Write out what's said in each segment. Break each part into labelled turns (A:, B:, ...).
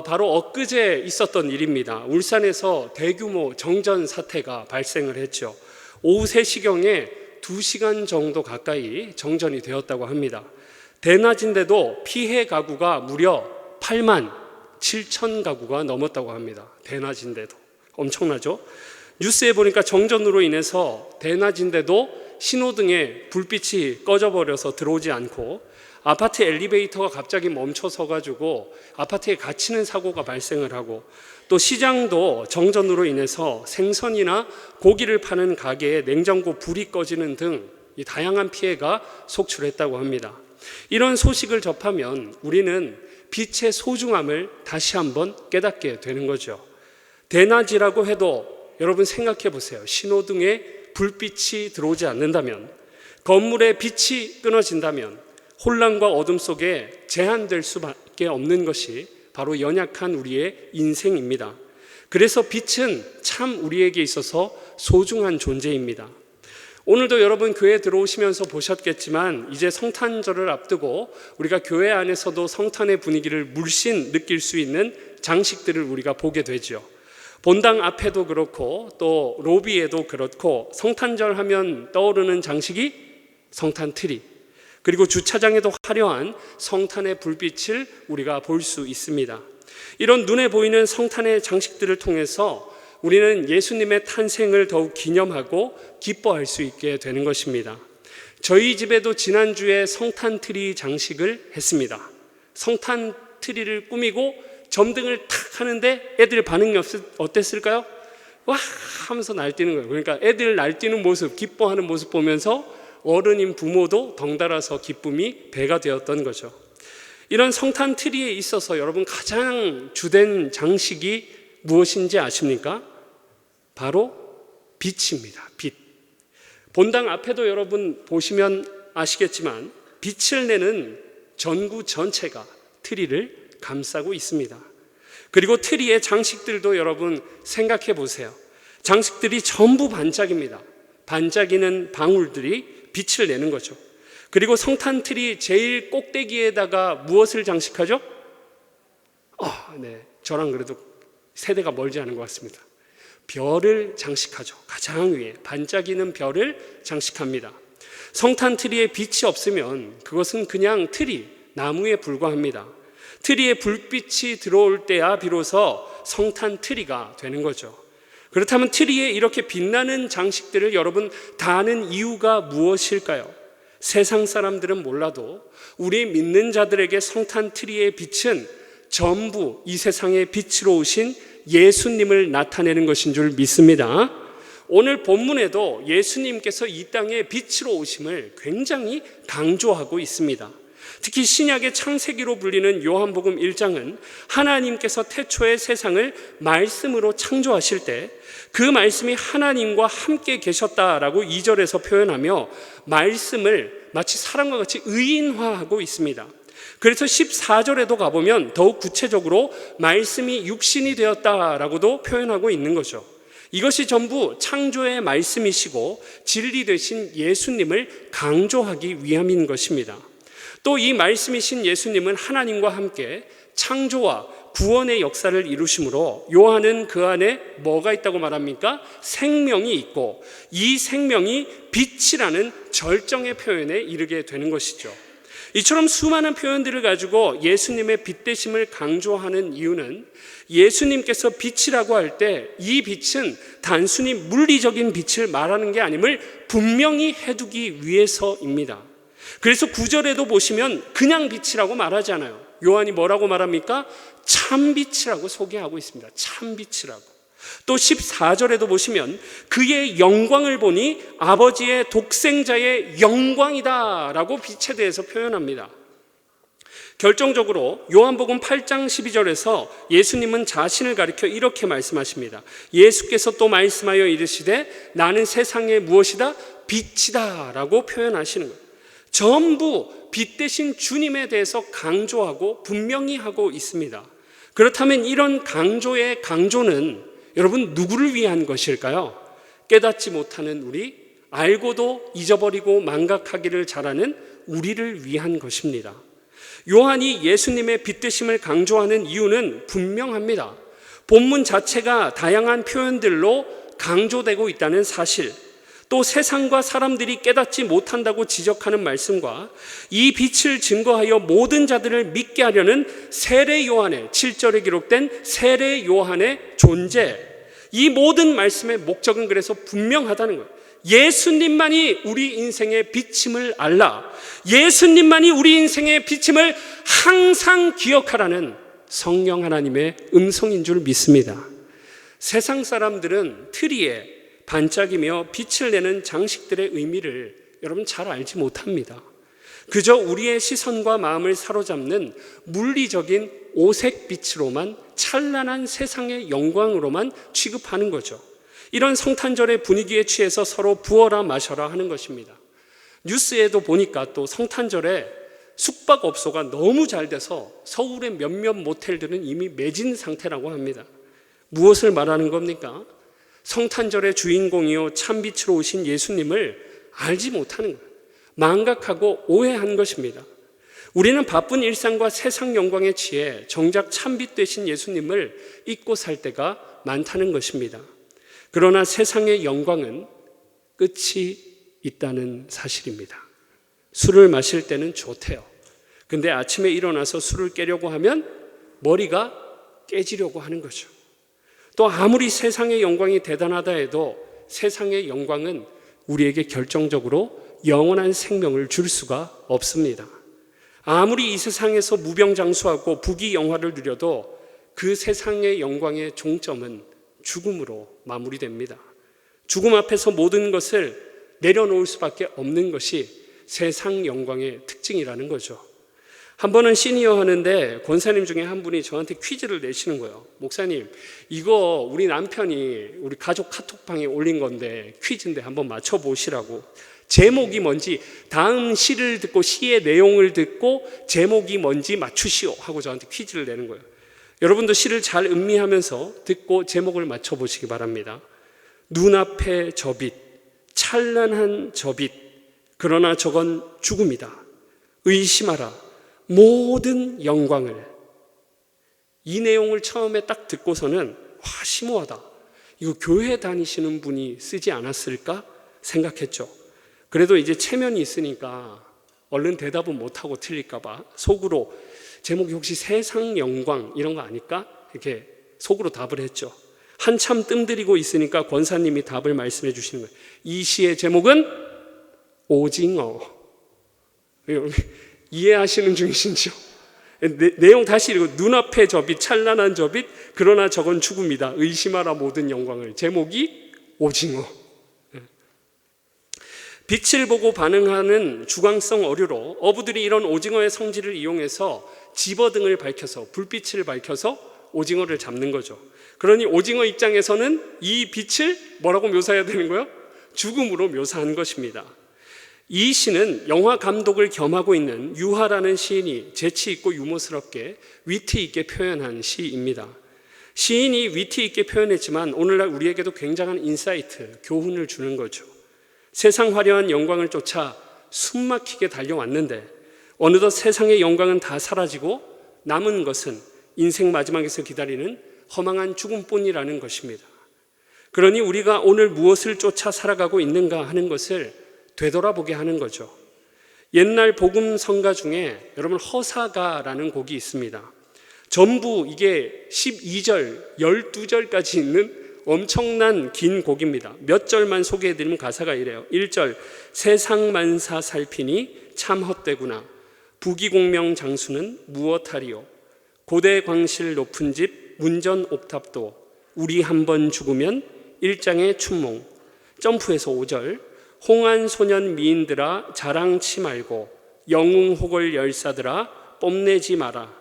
A: 바로 엊그제 있었던 일입니다. 울산에서 대규모 정전 사태가 발생을 했죠. 오후 3시경에 2시간 정도 가까이 정전이 되었다고 합니다. 대낮인데도 피해 가구가 무려 8만 7천 가구가 넘었다고 합니다. 대낮인데도 엄청나죠? 뉴스에 보니까 정전으로 인해서 대낮인데도 신호등에 불빛이 꺼져버려서 들어오지 않고 아파트 엘리베이터가 갑자기 멈춰서 가지고 아파트에 갇히는 사고가 발생을 하고, 또 시장도 정전으로 인해서 생선이나 고기를 파는 가게에 냉장고 불이 꺼지는 등 이 다양한 피해가 속출했다고 합니다. 이런 소식을 접하면 우리는 빛의 소중함을 다시 한번 깨닫게 되는 거죠. 대낮이라고 해도 여러분 생각해 보세요. 신호등에 불빛이 들어오지 않는다면, 건물의 빛이 끊어진다면 혼란과 어둠 속에 제한될 수밖에 없는 것이 바로 연약한 우리의 인생입니다. 그래서 빛은 참 우리에게 있어서 소중한 존재입니다. 오늘도 여러분 교회에 들어오시면서 보셨겠지만, 이제 성탄절을 앞두고 우리가 교회 안에서도 성탄의 분위기를 물씬 느낄 수 있는 장식들을 우리가 보게 되죠. 본당 앞에도 그렇고 또 로비에도 그렇고 성탄절 하면 떠오르는 장식이 성탄 트리, 그리고 주차장에도 화려한 성탄의 불빛을 우리가 볼 수 있습니다. 이런 눈에 보이는 성탄의 장식들을 통해서 우리는 예수님의 탄생을 더욱 기념하고 기뻐할 수 있게 되는 것입니다. 저희 집에도 지난주에 성탄 트리 장식을 했습니다. 성탄 트리를 꾸미고 점등을 탁 하는데 애들 반응이 어땠을까요? 와 하면서 날뛰는 거예요. 그러니까 애들 날뛰는 모습, 기뻐하는 모습 보면서 어른인 부모도 덩달아서 기쁨이 배가 되었던 거죠. 이런 성탄 트리에 있어서 여러분 가장 주된 장식이 무엇인지 아십니까? 바로 빛입니다. 빛. 본당 앞에도 여러분 보시면 아시겠지만 빛을 내는 전구 전체가 트리를 감싸고 있습니다. 그리고 트리의 장식들도 여러분 생각해 보세요. 장식들이 전부 반짝입니다. 반짝이는 방울들이 빛을 내는 거죠. 그리고 성탄 트리 제일 꼭대기에다가 무엇을 장식하죠? 저랑 그래도 세대가 멀지 않은 것 같습니다. 별을 장식하죠. 가장 위에 반짝이는 별을 장식합니다. 성탄 트리에 빛이 없으면 그것은 그냥 트리, 나무에 불과합니다. 트리에 불빛이 들어올 때야 비로소 성탄 트리가 되는 거죠. 그렇다면 트리에 이렇게 빛나는 장식들을 여러분 다 아는 이유가 무엇일까요? 세상 사람들은 몰라도 우리 믿는 자들에게 성탄 트리의 빛은 전부 이 세상의 빛으로 오신 예수님을 나타내는 것인 줄 믿습니다. 오늘 본문에도 예수님께서 이 땅에 빛으로 오심을 굉장히 강조하고 있습니다. 특히 신약의 창세기로 불리는 요한복음 1장은 하나님께서 태초에 세상을 말씀으로 창조하실 때 그 말씀이 하나님과 함께 계셨다라고 2절에서 표현하며 말씀을 마치 사람과 같이 의인화하고 있습니다. 그래서 14절에도 가보면 더욱 구체적으로 말씀이 육신이 되었다라고도 표현하고 있는 거죠. 이것이 전부 창조의 말씀이시고 진리 되신 예수님을 강조하기 위함인 것입니다. 또 이 말씀이신 예수님은 하나님과 함께 창조와 구원의 역사를 이루심으로 요한은 그 안에 뭐가 있다고 말합니까? 생명이 있고 이 생명이 빛이라는 절정의 표현에 이르게 되는 것이죠. 이처럼 수많은 표현들을 가지고 예수님의 빛되심을 강조하는 이유는 예수님께서 빛이라고 할 때 이 빛은 단순히 물리적인 빛을 말하는 게 아님을 분명히 해두기 위해서입니다. 그래서 9절에도 보시면 그냥 빛이라고 말하지 않아요. 요한이 뭐라고 말합니까? 참빛이라고 소개하고 있습니다. 참빛이라고. 또 14절에도 보시면 그의 영광을 보니 아버지의 독생자의 영광이다 라고 빛에 대해서 표현합니다. 결정적으로 요한복음 8장 12절에서 예수님은 자신을 가리켜 이렇게 말씀하십니다. 예수께서 또 말씀하여 이르시되 나는 세상의 무엇이다? 빛이다 라고 표현하시는 거예요. 전부 빛 대신 주님에 대해서 강조하고 분명히 하고 있습니다. 그렇다면 이런 강조의 강조는 여러분 누구를 위한 것일까요? 깨닫지 못하는 우리, 알고도 잊어버리고 망각하기를 잘하는 우리를 위한 것입니다. 요한이 예수님의 빛 되심을 강조하는 이유는 분명합니다. 본문 자체가 다양한 표현들로 강조되고 있다는 사실, 또 세상과 사람들이 깨닫지 못한다고 지적하는 말씀과 이 빛을 증거하여 모든 자들을 믿게 하려는 세례 요한의 7절에 기록된 세례 요한의 존재, 이 모든 말씀의 목적은 그래서 분명하다는 거예요. 예수님만이 우리 인생의 빛임을 알라, 예수님만이 우리 인생의 빛임을 항상 기억하라는 성령 하나님의 음성인 줄 믿습니다. 세상 사람들은 트리에 반짝이며 빛을 내는 장식들의 의미를 여러분 잘 알지 못합니다. 그저 우리의 시선과 마음을 사로잡는 물리적인 오색 빛으로만, 찬란한 세상의 영광으로만 취급하는 거죠. 이런 성탄절의 분위기에 취해서 서로 부어라 마셔라 하는 것입니다. 뉴스에도 보니까 또 성탄절에 숙박업소가 너무 잘 돼서 서울의 몇몇 모텔들은 이미 매진 상태라고 합니다. 무엇을 말하는 겁니까? 성탄절의 주인공이요 참빛으로 오신 예수님을 알지 못하는 거예요. 망각하고 오해한 것입니다. 우리는 바쁜 일상과 세상 영광에 취해 정작 참빛 되신 예수님을 잊고 살 때가 많다는 것입니다. 그러나 세상의 영광은 끝이 있다는 사실입니다. 술을 마실 때는 좋대요. 근데 아침에 일어나서 술을 깨려고 하면 머리가 깨지려고 하는 거죠. 또 아무리 세상의 영광이 대단하다 해도 세상의 영광은 우리에게 결정적으로 영원한 생명을 줄 수가 없습니다. 아무리 이 세상에서 무병장수하고 부귀영화를 누려도 그 세상의 영광의 종점은 죽음으로 마무리됩니다. 죽음 앞에서 모든 것을 내려놓을 수밖에 없는 것이 세상 영광의 특징이라는 거죠. 한 번은 시니어 하는데 권사님 중에 한 분이 저한테 퀴즈를 내시는 거예요. 목사님, 이거 우리 남편이 우리 가족 카톡방에 올린 건데 퀴즈인데 한번 맞춰보시라고. 제목이 뭔지, 다음 시를 듣고 시의 내용을 듣고 제목이 뭔지 맞추시오 하고 저한테 퀴즈를 내는 거예요. 여러분도 시를 잘 음미하면서 듣고 제목을 맞춰보시기 바랍니다. 눈앞에 저 빛, 찬란한 저 빛, 그러나 저건 죽음이다. 의심하라. 모든 영광을. 이 내용을 처음에 딱 듣고서는 와, 심오하다. 이거 교회 다니시는 분이 쓰지 않았을까 생각했죠. 그래도 이제 체면이 있으니까 얼른 대답은 못하고 틀릴까 봐 속으로 제목이 혹시 세상 영광 이런 거 아닐까? 이렇게 속으로 답을 했죠. 한참 뜸들이고 있으니까 권사님이 답을 말씀해 주시는 거예요. 이 시의 제목은 오징어. 이해하시는 중이신지요? 내용 다시 읽고, 눈앞에 저 빛, 찬란한 저 빛, 그러나 저건 죽음이다. 의심하라 모든 영광을. 제목이 오징어. 빛을 보고 반응하는 주광성 어류로 어부들이 이런 오징어의 성질을 이용해서 집어등을 밝혀서, 불빛을 밝혀서 오징어를 잡는 거죠. 그러니 오징어 입장에서는 이 빛을 뭐라고 묘사해야 되는 거예요? 죽음으로 묘사한 것입니다. 이 시는 영화 감독을 겸하고 있는 유하라는 시인이 재치 있고 유머스럽게 위트 있게 표현한 시입니다. 시인이 위트 있게 표현했지만 오늘날 우리에게도 굉장한 인사이트, 교훈을 주는 거죠. 세상 화려한 영광을 쫓아 숨막히게 달려왔는데 어느덧 세상의 영광은 다 사라지고 남은 것은 인생 마지막에서 기다리는 허망한 죽음뿐이라는 것입니다. 그러니 우리가 오늘 무엇을 쫓아 살아가고 있는가 하는 것을 되돌아보게 하는 거죠. 옛날 복음 성가 중에 여러분 허사가라는 곡이 있습니다. 전부 이게 12절, 12절까지 있는 엄청난 긴 곡입니다. 몇 절만 소개해드리면 가사가 이래요. 1절, 세상 만사 살피니 참 헛되구나. 부귀공명 장수는 무엇하리요. 고대 광실 높은 집 문전 옥탑도 우리 한번 죽으면 일장의 춘몽. 점프해서 5절, 홍한 소년 미인들아 자랑치 말고 영웅호걸 열사들아 뽐내지 마라.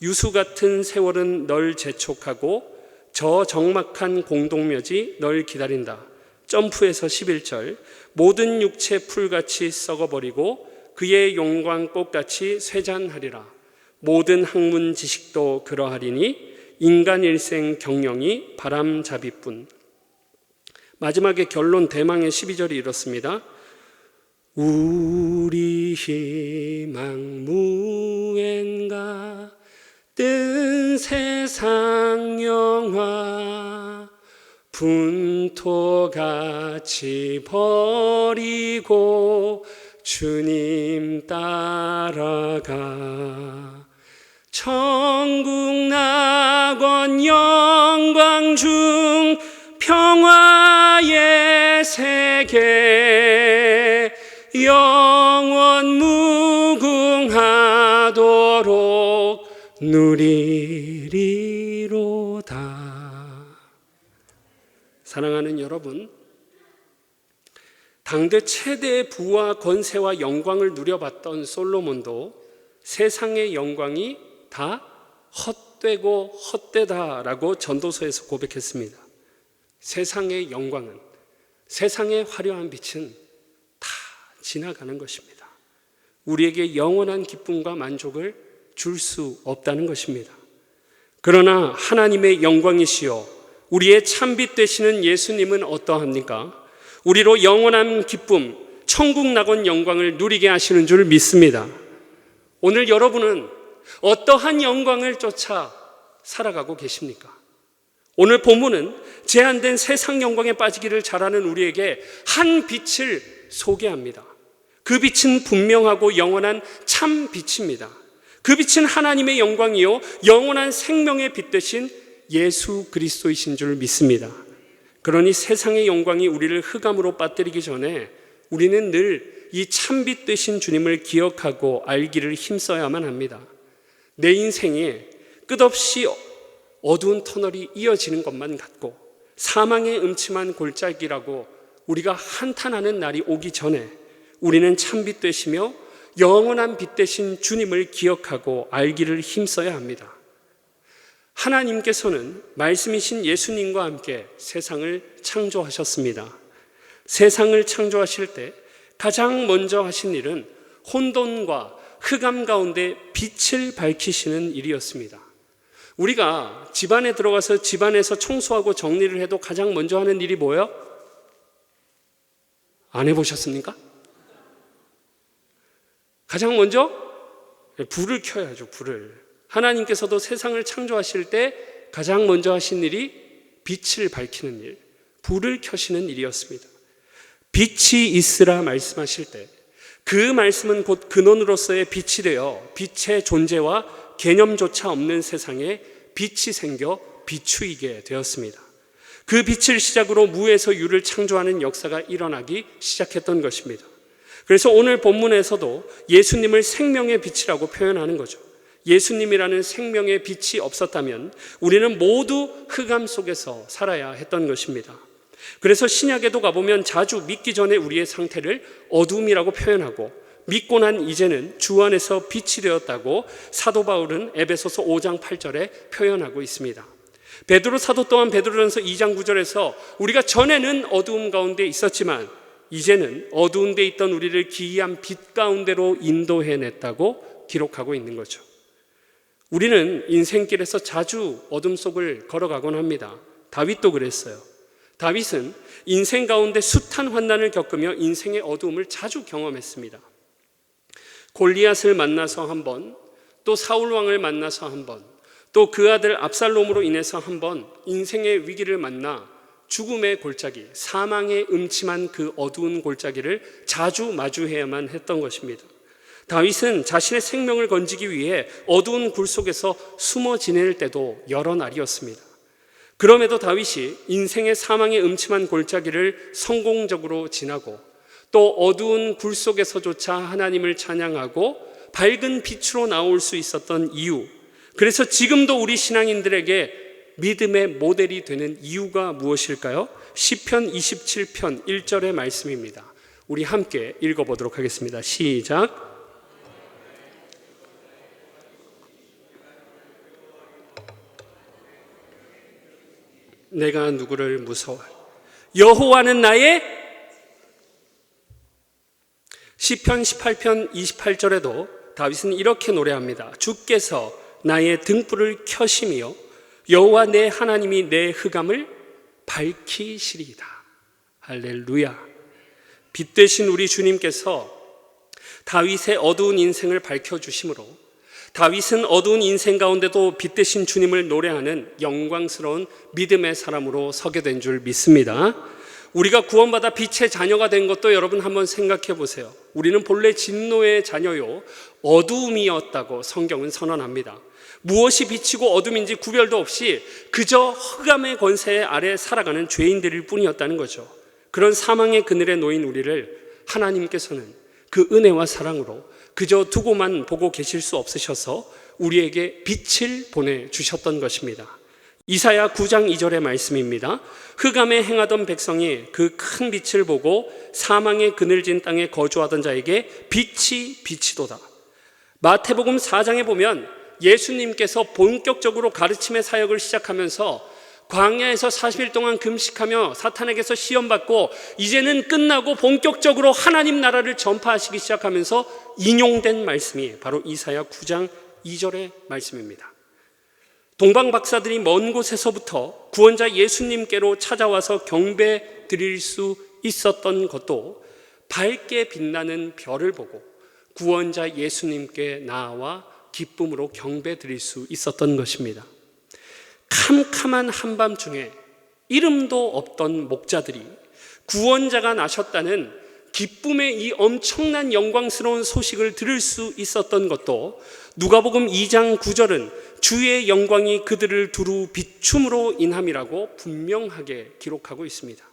A: 유수 같은 세월은 널 재촉하고 저 적막한 공동묘지 널 기다린다. 점프해서 11절, 모든 육체 풀같이 썩어버리고 그의 영광 꽃같이 쇠잔하리라. 모든 학문 지식도 그러하리니 인간 일생 경영이 바람잡이뿐. 마지막에 결론 대망의 12절이 이렇습니다. 우리 희망 무엔가 뜬 세상 영화 분토같이 버리고 주님 따라가 천국 낙원 영광 중 평화의 세계 영원 무궁하도록 누리리로다. 사랑하는 여러분, 당대 최대의 부와 권세와 영광을 누려봤던 솔로몬도 세상의 영광이 다 헛되고 헛되다라고 전도서에서 고백했습니다. 세상의 영광은, 세상의 화려한 빛은 다 지나가는 것입니다. 우리에게 영원한 기쁨과 만족을 줄 수 없다는 것입니다. 그러나 하나님의 영광이시여 우리의 참빛 되시는 예수님은 어떠합니까? 우리로 영원한 기쁨, 천국 낙원 영광을 누리게 하시는 줄 믿습니다. 오늘 여러분은 어떠한 영광을 쫓아 살아가고 계십니까? 오늘 본문은 제한된 세상 영광에 빠지기를 잘하는 우리에게 한 빛을 소개합니다. 그 빛은 분명하고 영원한 참 빛입니다. 그 빛은 하나님의 영광이요 영원한 생명의 빛 되신 예수 그리스도이신 줄 믿습니다. 그러니 세상의 영광이 우리를 흑암으로 빠뜨리기 전에 우리는 늘 이 참빛 되신 주님을 기억하고 알기를 힘써야만 합니다. 내 인생에 끝없이 어두운 터널이 이어지는 것만 같고 사망의 음침한 골짜기라고 우리가 한탄하는 날이 오기 전에 우리는 참빛 되시며 영원한 빛 되신 주님을 기억하고 알기를 힘써야 합니다. 하나님께서는 말씀이신 예수님과 함께 세상을 창조하셨습니다. 세상을 창조하실 때 가장 먼저 하신 일은 혼돈과 흑암 가운데 빛을 밝히시는 일이었습니다. 우리가 집안에 들어가서 집안에서 청소하고 정리를 해도 가장 먼저 하는 일이 뭐예요? 안 해보셨습니까? 가장 먼저 불을 켜야죠. 불을. 하나님께서도 세상을 창조하실 때 가장 먼저 하신 일이 빛을 밝히는 일, 불을 켜시는 일이었습니다. 빛이 있으라 말씀하실 때 그 말씀은 곧 근원으로서의 빛이 되어 빛의 존재와 개념조차 없는 세상에 빛이 생겨 비추이게 되었습니다. 그 빛을 시작으로 무에서 유를 창조하는 역사가 일어나기 시작했던 것입니다. 그래서 오늘 본문에서도 예수님을 생명의 빛이라고 표현하는 거죠. 예수님이라는 생명의 빛이 없었다면 우리는 모두 흑암 속에서 살아야 했던 것입니다. 그래서 신약에도 가보면 자주 믿기 전에 우리의 상태를 어둠이라고 표현하고 믿고 난 이제는 주 안에서 빛이 되었다고 사도 바울은 에베소서 5장 8절에 표현하고 있습니다. 베드로 사도 또한 베드로전서 2장 9절에서 우리가 전에는 어두움 가운데 있었지만 이제는 어두운 데 있던 우리를 기이한 빛 가운데로 인도해냈다고 기록하고 있는 거죠. 우리는 인생길에서 자주 어둠 속을 걸어가곤 합니다. 다윗도 그랬어요. 다윗은 인생 가운데 숱한 환난을 겪으며 인생의 어두움을 자주 경험했습니다. 골리앗을 만나서 한 번, 또 사울 왕을 만나서 한 번, 또 그 아들 압살롬으로 인해서 한 번 인생의 위기를 만나 죽음의 골짜기, 사망의 음침한 그 어두운 골짜기를 자주 마주해야만 했던 것입니다. 다윗은 자신의 생명을 건지기 위해 어두운 굴 속에서 숨어 지낼 때도 여러 날이었습니다. 그럼에도 다윗이 인생의 사망의 음침한 골짜기를 성공적으로 지나고 또 어두운 굴 속에서조차 하나님을 찬양하고 밝은 빛으로 나올 수 있었던 이유, 그래서 지금도 우리 신앙인들에게 믿음의 모델이 되는 이유가 무엇일까요? 시편 27편 1절의 말씀입니다. 우리 함께 읽어보도록 하겠습니다. 시작. 내가 누구를 무서워할? 여호와는 나의 시편 18편 28절에도 다윗은 이렇게 노래합니다. 주께서 나의 등불을 켜시며 여호와 내 하나님이 내 흑암을 밝히시리이다. 할렐루야. 빛 되신 우리 주님께서 다윗의 어두운 인생을 밝혀주심으로 다윗은 어두운 인생 가운데도 빛 되신 주님을 노래하는 영광스러운 믿음의 사람으로 서게 된 줄 믿습니다. 우리가 구원받아 빛의 자녀가 된 것도 여러분 한번 생각해 보세요. 우리는 본래 진노의 자녀요 어두움이었다고 성경은 선언합니다. 무엇이 빛이고 어둠인지 구별도 없이 그저 흑암의 권세 아래 살아가는 죄인들일 뿐이었다는 거죠. 그런 사망의 그늘에 놓인 우리를 하나님께서는 그 은혜와 사랑으로 그저 두고만 보고 계실 수 없으셔서 우리에게 빛을 보내주셨던 것입니다. 이사야 9장 2절의 말씀입니다. 흑암에 행하던 백성이 그 큰 빛을 보고 사망의 그늘진 땅에 거주하던 자에게 빛이 비치도다. 마태복음 4장에 보면 예수님께서 본격적으로 가르침의 사역을 시작하면서 광야에서 40일 동안 금식하며 사탄에게서 시험받고 이제는 끝나고 본격적으로 하나님 나라를 전파하시기 시작하면서 인용된 말씀이 바로 이사야 9장 2절의 말씀입니다. 동방 박사들이 먼 곳에서부터 구원자 예수님께로 찾아와서 경배 드릴 수 있었던 것도 밝게 빛나는 별을 보고 구원자 예수님께 나아와 기쁨으로 경배 드릴 수 있었던 것입니다. 캄캄한 한밤중에 이름도 없던 목자들이 구원자가 나셨다는 기쁨의 이 엄청난 영광스러운 소식을 들을 수 있었던 것도 누가복음 2장 9절은 주의 영광이 그들을 두루 비춤으로 인함이라고 분명하게 기록하고 있습니다.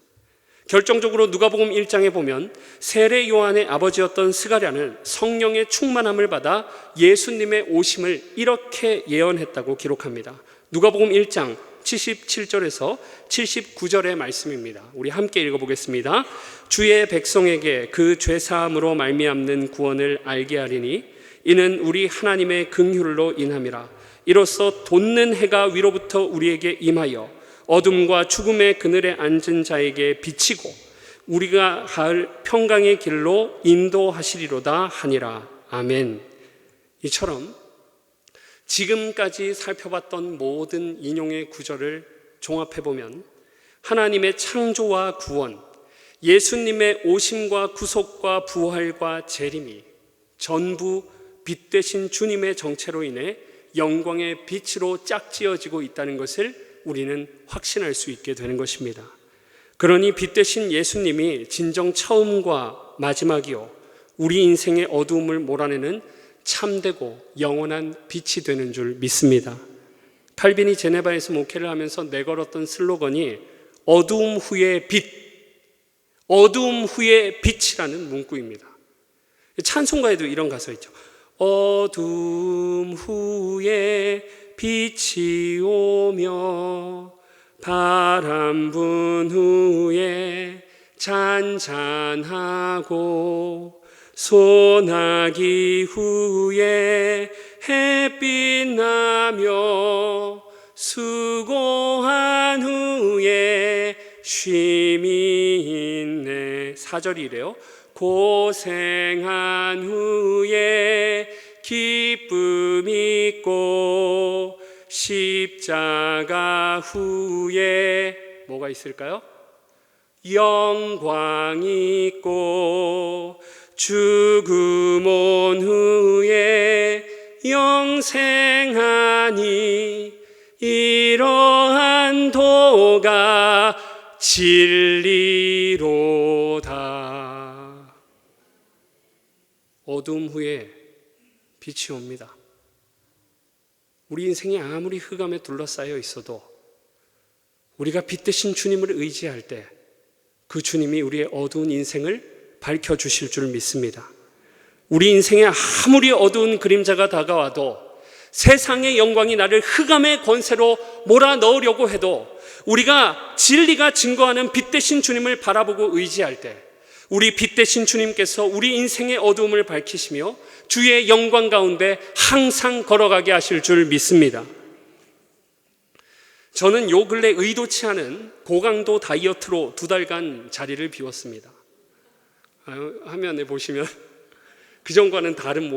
A: 결정적으로 누가복음 1장에 보면 세례 요한의 아버지였던 스가랴는 성령의 충만함을 받아 예수님의 오심을 이렇게 예언했다고 기록합니다. 누가복음 1장 77절에서 79절의 말씀입니다. 우리 함께 읽어보겠습니다. 주의 백성에게 그 죄사함으로 말미암는 구원을 알게 하리니 이는 우리 하나님의 긍휼로 인함이라. 이로써 돋는 해가 위로부터 우리에게 임하여 어둠과 죽음의 그늘에 앉은 자에게 비치고 우리가 갈 평강의 길로 인도하시리로다 하니라. 아멘. 이처럼 지금까지 살펴봤던 모든 인용의 구절을 종합해보면 하나님의 창조와 구원, 예수님의 오심과 구속과 부활과 재림이 전부 빛 되신 주님의 정체로 인해 영광의 빛으로 짝지어지고 있다는 것을 우리는 확신할 수 있게 되는 것입니다. 그러니 빛 되신 예수님이 진정 처음과 마지막이요 우리 인생의 어두움을 몰아내는 참되고 영원한 빛이 되는 줄 믿습니다. 칼빈이 제네바에서 목회를 하면서 내걸었던 슬로건이 어두움 후의 빛, 어두움 후의 빛이라는 문구입니다. 찬송가에도 이런 가사 있죠. 어두움 후에 빛이 오며 바람 분 후에 잔잔하고 소나기 후에 햇빛 나며 수고한 후에 쉼이 있네. 4절이래요. 고생한 후에 기쁨 있고 십자가 후에 뭐가 있을까요? 영광 있고 죽음 온 후에 영생하니 이러한 도가 진리로다. 어둠 후에 빛이 옵니다. 우리 인생이 아무리 흑암에 둘러싸여 있어도 우리가 빛 되신 주님을 의지할 때 그 주님이 우리의 어두운 인생을 밝혀주실 줄 믿습니다. 우리 인생에 아무리 어두운 그림자가 다가와도 세상의 영광이 나를 흑암의 권세로 몰아넣으려고 해도 우리가 진리가 증거하는 빛 되신 주님을 바라보고 의지할 때 우리 빛 되신 주님께서 우리 인생의 어두움을 밝히시며 주의 영광 가운데 항상 걸어가게 하실 줄 믿습니다. 저는 요 근래 의도치 않은 고강도 다이어트로 2달간 자리를 비웠습니다. 화면에 보시면 그전과는 다른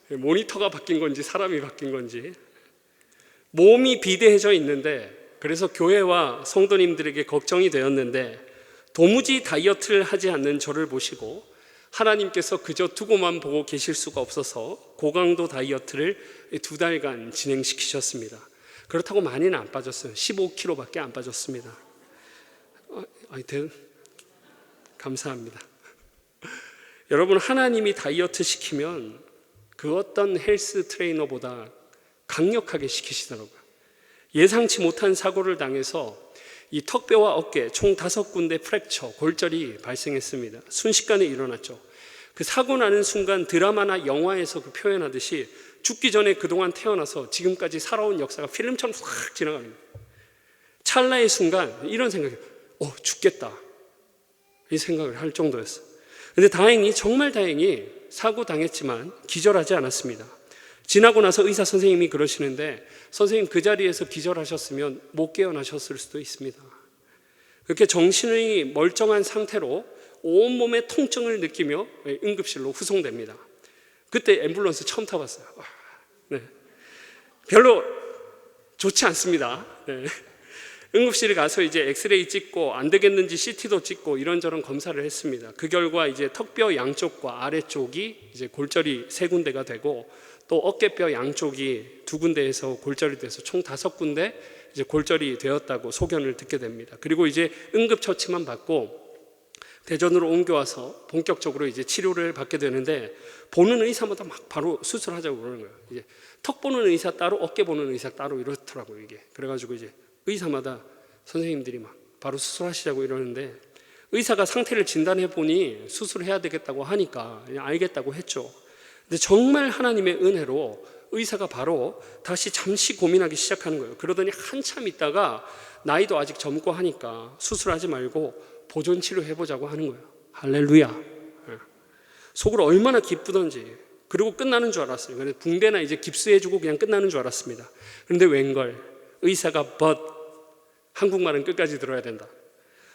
A: 모니터가 바뀐 건지 사람이 바뀐 건지 몸이 비대해져 있는데 그래서 교회와 성도님들에게 걱정이 되었는데 도무지 다이어트를 하지 않는 저를 보시고 하나님께서 그저 두고만 보고 계실 수가 없어서 고강도 다이어트를 2달간 진행시키셨습니다. 그렇다고 많이는 안 빠졌어요. 15kg밖에 안 빠졌습니다. 하여튼 감사합니다. 여러분, 하나님이 다이어트 시키면 그 어떤 헬스 트레이너보다 강력하게 시키시더라고요. 예상치 못한 사고를 당해서 이 턱뼈와 어깨 총 5군데 프랙처, 골절이 발생했습니다. 순식간에 일어났죠. 그 사고 나는 순간 드라마나 영화에서 그 표현하듯이 죽기 전에 그동안 태어나서 지금까지 살아온 역사가 필름처럼 확 지나갑니다. 찰나의 순간 이런 생각이, 죽겠다, 이 생각을 할 정도였어요. 근데 다행히, 정말 다행히 사고 당했지만 기절하지 않았습니다. 지나고 나서 의사 선생님이 그러시는데, 선생님 그 자리에서 기절하셨으면 못 깨어나셨을 수도 있습니다. 그렇게 정신이 멀쩡한 상태로 온몸에 통증을 느끼며 응급실로 후송됩니다. 그때 앰뷸런스 처음 타봤어요. 네. 별로 좋지 않습니다. 네. 응급실에 가서 이제 엑스레이 찍고 안 되겠는지 CT도 찍고 이런저런 검사를 했습니다. 그 결과 이제 턱뼈 양쪽과 아래쪽이 이제 골절이 3군데가 되고, 또 어깨뼈 양쪽이 2군데에서 골절이 돼서 총 5군데 이제 골절이 되었다고 소견을 듣게 됩니다. 그리고 이제 응급처치만 받고 대전으로 옮겨와서 본격적으로 이제 치료를 받게 되는데, 보는 의사마다 막 바로 수술하자고 그러는 거예요. 이제 턱 보는 의사 따로, 어깨 보는 의사 따로 이렇더라고요, 이게. 그래가지고 이제 의사마다 선생님들이 막 바로 수술하시자고 이러는데, 의사가 상태를 진단해 보니 수술해야 되겠다고 하니까 그냥 알겠다고 했죠. 근데 정말 하나님의 은혜로 의사가 바로 다시 잠시 고민하기 시작하는 거예요. 그러더니 한참 있다가 나이도 아직 젊고 하니까 수술하지 말고 보존 치료해보자고 하는 거예요. 할렐루야. 속으로 얼마나 기쁘던지. 그리고 끝나는 줄 알았어요. 그래서 붕대나 이제 깁스해주고 그냥 끝나는 줄 알았습니다. 그런데 웬걸, 의사가 한국말은 끝까지 들어야 된다.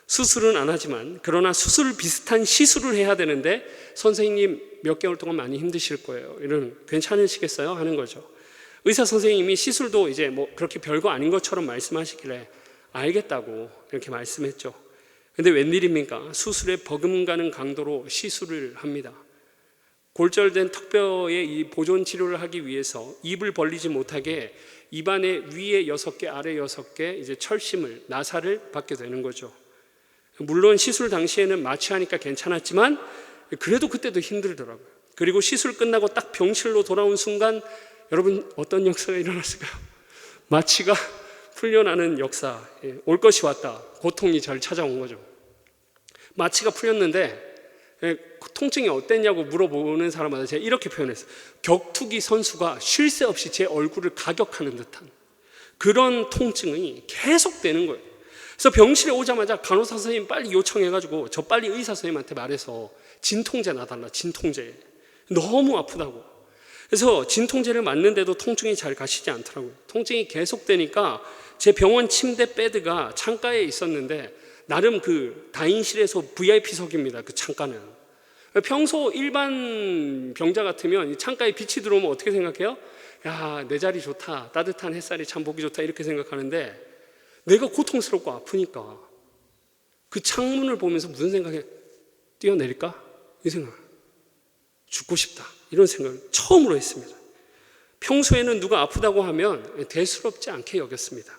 A: 수술은 안 하지만, 그러나 수술 비슷한 시술을 해야 되는데 선생님 몇 개월 동안 많이 힘드실 거예요. 이런, 괜찮으시겠어요? 하는 거죠. 의사 선생님이 시술도 이제 뭐 그렇게 별거 아닌 것처럼 말씀하시길래 알겠다고 이렇게 말씀했죠. 근데 웬일입니까? 수술에 버금가는 강도로 시술을 합니다. 골절된 턱뼈의 이 보존 치료를 하기 위해서 입을 벌리지 못하게 입안에 위에 6개, 아래 6개 이제 철심을, 나사를 받게 되는 거죠. 물론 시술 당시에는 마취하니까 괜찮았지만 그래도 그때도 힘들더라고요. 그리고 시술 끝나고 딱 병실로 돌아온 순간, 여러분 어떤 역사가 일어났을까요? 마취가 풀려나는 역사, 올 것이 왔다. 고통이 절 찾아온 거죠. 마취가 풀렸는데 통증이 어땠냐고 물어보는 사람마다 제가 이렇게 표현했어요. 격투기 선수가 쉴 새 없이 제 얼굴을 가격하는 듯한 그런 통증이 계속되는 거예요. 그래서 병실에 오자마자 간호사 선생님 빨리 요청해가지고 저 빨리 의사 선생님한테 말해서 진통제 놔달라, 진통제. 너무 아프다고. 그래서 진통제를 맞는데도 통증이 잘 가시지 않더라고요. 통증이 계속되니까 제 병원 침대 베드가 창가에 있었는데, 나름 그 다인실에서 VIP석입니다. 그 창가는. 평소 일반 병자 같으면 창가에 빛이 들어오면 어떻게 생각해요? 야, 내 자리 좋다, 따뜻한 햇살이 참 보기 좋다, 이렇게 생각하는데, 내가 고통스럽고 아프니까 그 창문을 보면서 무슨 생각에, 뛰어내릴까? 이 생각, 죽고 싶다, 이런 생각을 처음으로 했습니다. 평소에는 누가 아프다고 하면 대수롭지 않게 여겼습니다.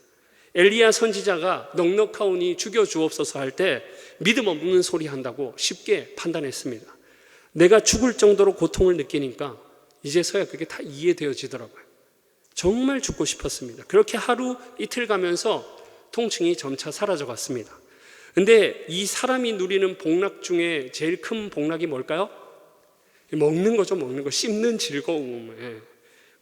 A: 엘리야 선지자가 넉넉하오니 죽여주옵소서 할 때 믿음 없는 소리 한다고 쉽게 판단했습니다. 내가 죽을 정도로 고통을 느끼니까 이제서야 그게 다 이해되어지더라고요. 정말 죽고 싶었습니다. 그렇게 하루 이틀 가면서 통증이 점차 사라져 갔습니다. 근데 이 사람이 누리는 복락 중에 제일 큰 복락이 뭘까요? 먹는 거죠. 먹는 거, 씹는 즐거움.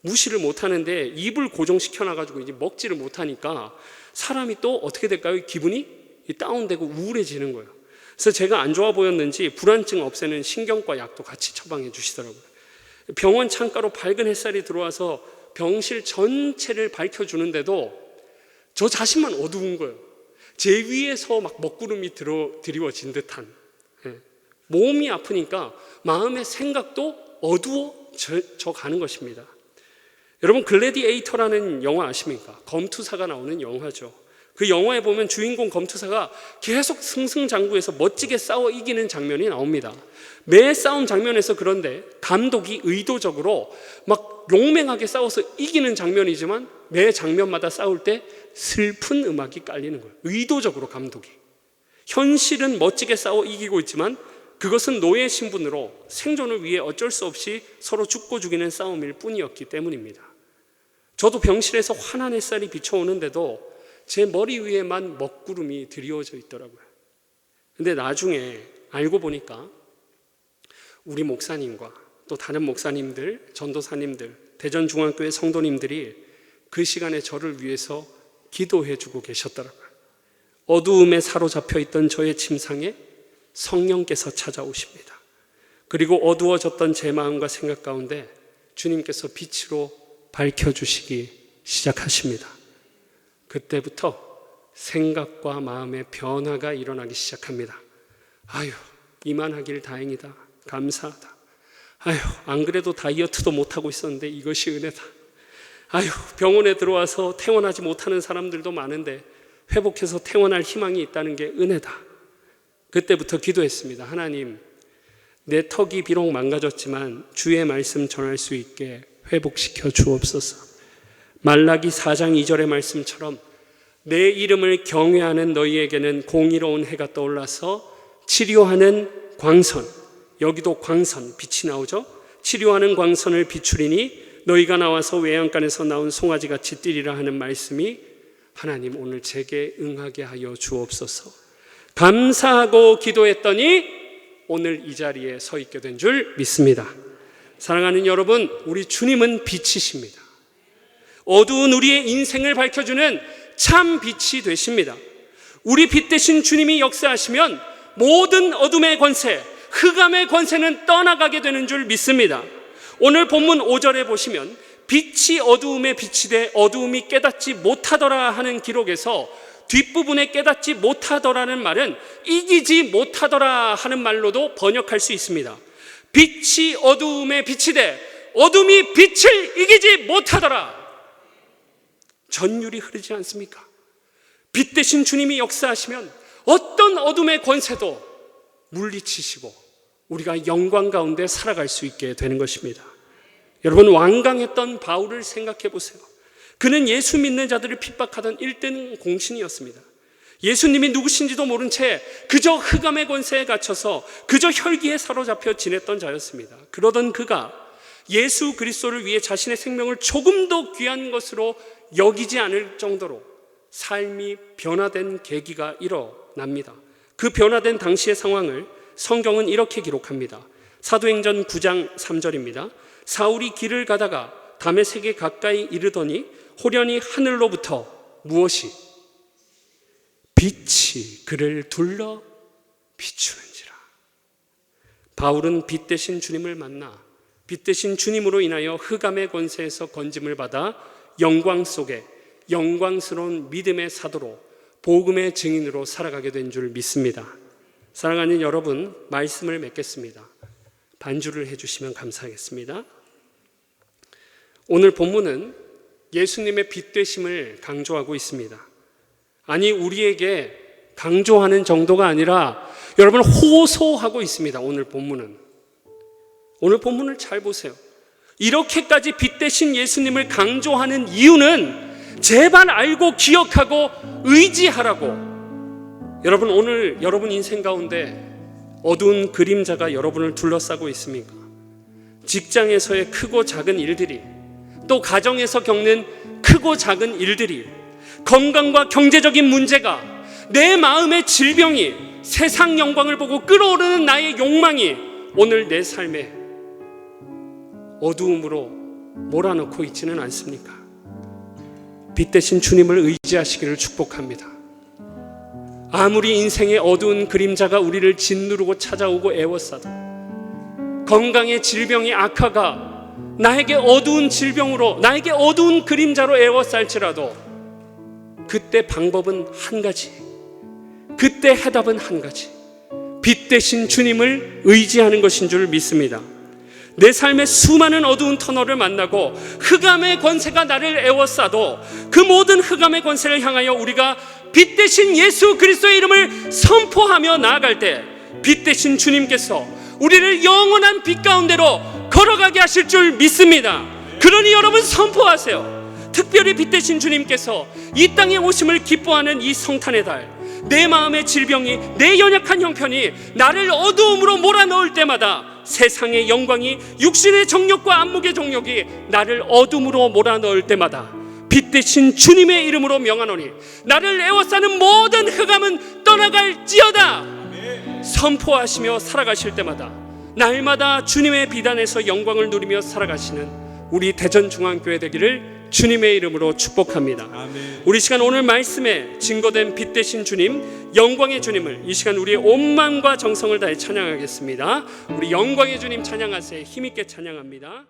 A: 무시를 못하는데 입을 고정시켜놔가지고 이제 먹지를 못하니까 사람이 또 어떻게 될까요? 기분이 다운되고 우울해지는 거예요. 그래서 제가 안 좋아 보였는지 불안증 없애는 신경과 약도 같이 처방해 주시더라고요. 병원 창가로 밝은 햇살이 들어와서 병실 전체를 밝혀주는데도 저 자신만 어두운 거예요. 제 위에서 막 먹구름이 드리워진 듯한. 몸이 아프니까 마음의 생각도 어두워져 가는 것입니다. 여러분, 글래디에이터라는 영화 아십니까? 검투사가 나오는 영화죠. 그 그 영화에 보면 주인공 검투사가 계속 승승장구해서 멋지게 싸워 이기는 장면이 나옵니다. 매 싸움 장면에서 그런데 감독이 의도적으로 막 용맹하게 싸워서 이기는 장면이지만 매 장면마다 싸울 때 슬픈 음악이 깔리는 거예요. 의도적으로 감독이. 현실은 멋지게 싸워 이기고 있지만 그것은 노예 신분으로 생존을 위해 어쩔 수 없이 서로 죽고 죽이는 싸움일 뿐이었기 때문입니다. 저도 병실에서 환한 햇살이 비춰오는데도 제 머리 위에만 먹구름이 드리워져 있더라고요. 근데 나중에 알고 보니까 우리 목사님과 또 다른 목사님들, 전도사님들, 대전중앙교회 성도님들이 그 시간에 저를 위해서 기도해 주고 계셨더라고요. 어두움에 사로잡혀 있던 저의 침상에 성령께서 찾아오십니다. 그리고 어두워졌던 제 마음과 생각 가운데 주님께서 빛으로 밝혀주시기 시작하십니다. 그때부터 생각과 마음의 변화가 일어나기 시작합니다. 아유, 이만하길 다행이다. 감사하다. 아유, 안 그래도 다이어트도 못하고 있었는데 이것이 은혜다. 아유, 병원에 들어와서 퇴원하지 못하는 사람들도 많은데 회복해서 퇴원할 희망이 있다는 게 은혜다. 그때부터 기도했습니다. 하나님, 내 턱이 비록 망가졌지만 주의 말씀 전할 수 있게 회복시켜 주옵소서. 말라기 4장 2절의 말씀처럼 내 이름을 경외하는 너희에게는 공의로운 해가 떠올라서 치료하는 광선, 여기도 광선, 빛이 나오죠. 치료하는 광선을 비추리니 너희가 나와서 외양간에서 나온 송아지같이 뛰리라 하는 말씀이 하나님 오늘 제게 응하게 하여 주옵소서. 감사하고 기도했더니 오늘 이 자리에 서 있게 된 줄 믿습니다. 사랑하는 여러분, 우리 주님은 빛이십니다. 어두운 우리의 인생을 밝혀주는 참 빛이 되십니다. 우리 빛 대신 주님이 역사하시면 모든 어둠의 권세, 흑암의 권세는 떠나가게 되는 줄 믿습니다. 오늘 본문 5절에 보시면 빛이 어두움에 빛이 돼 어두움이 깨닫지 못하더라 하는 기록에서 뒷부분에 깨닫지 못하더라는 말은 이기지 못하더라 하는 말로도 번역할 수 있습니다. 빛이 어두움에 빛이 돼 어둠이 빛을 이기지 못하더라. 전율이 흐르지 않습니까? 빛 대신 주님이 역사하시면 어떤 어둠의 권세도 물리치시고 우리가 영광 가운데 살아갈 수 있게 되는 것입니다. 여러분, 완강했던 바울을 생각해 보세요. 그는 예수 믿는 자들을 핍박하던 1등 공신이었습니다. 예수님이 누구신지도 모른 채 그저 흑암의 권세에 갇혀서 그저 혈기에 사로잡혀 지냈던 자였습니다. 그러던 그가 예수 그리스도를 위해 자신의 생명을 조금도 귀한 것으로 여기지 않을 정도로 삶이 변화된 계기가 일어납니다. 그 변화된 당시의 상황을 성경은 이렇게 기록합니다. 사도행전 9장 3절입니다. 사울이 길을 가다가 다메섹에 가까이 이르더니 호련히 하늘로부터 무엇이? 빛이 그를 둘러 비추는지라. 바울은 빛 대신 주님을 만나 빛 대신 주님으로 인하여 흑암의 권세에서 건짐을 받아 영광 속에 영광스러운 믿음의 사도로 복음의 증인으로 살아가게 된 줄 믿습니다. 사랑하는 여러분, 말씀을 맺겠습니다. 반주를 해주시면 감사하겠습니다. 오늘 본문은 예수님의 빛 되심을 강조하고 있습니다. 아니, 우리에게 강조하는 정도가 아니라 여러분 호소하고 있습니다. 오늘 본문은. 오늘 본문을 잘 보세요. 이렇게까지 빛 되신 예수님을 강조하는 이유는 제발 알고 기억하고 의지하라고. 여러분, 오늘 여러분 인생 가운데 어두운 그림자가 여러분을 둘러싸고 있습니까? 직장에서의 크고 작은 일들이, 또 가정에서 겪는 크고 작은 일들이, 건강과 경제적인 문제가, 내 마음의 질병이, 세상 영광을 보고 끓어오르는 나의 욕망이 오늘 내 삶에 어두움으로 몰아넣고 있지는 않습니까? 빛 대신 주님을 의지하시기를 축복합니다. 아무리 인생의 어두운 그림자가 우리를 짓누르고 찾아오고 애워싸도, 건강의 질병이 악화가 나에게 어두운 질병으로, 나에게 어두운 그림자로 애워쌀지라도 그때 방법은 한 가지, 그때 해답은 한 가지, 빛 대신 주님을 의지하는 것인 줄 믿습니다. 내 삶의 수많은 어두운 터널을 만나고 흑암의 권세가 나를 애워싸도 그 모든 흑암의 권세를 향하여 우리가 빛 대신 예수 그리스도의 이름을 선포하며 나아갈 때 빛 대신 주님께서 우리를 영원한 빛 가운데로 걸어가게 하실 줄 믿습니다. 그러니 여러분 선포하세요. 특별히 빛 대신 주님께서 이 땅에 오심을 기뻐하는 이 성탄의 달, 내 마음의 질병이, 내 연약한 형편이 나를 어두움으로 몰아넣을 때마다 세상의 영광이, 육신의 정욕과 안목의 정욕이 나를 어둠으로 몰아넣을 때마다 빛 대신 주님의 이름으로 명하노니 나를 애워싸는 모든 흑암은 떠나갈지어다 선포하시며 살아가실 때마다 날마다 주님의 비단에서 영광을 누리며 살아가시는 우리 대전중앙교회 되기를 주님의 이름으로 축복합니다. 아멘. 우리 시간 오늘 말씀에 증거된 빛 대신 주님, 영광의 주님을 이 시간 우리의 온 마음과 정성을 다해 찬양하겠습니다. 우리 영광의 주님 찬양하세요. 힘있게 찬양합니다.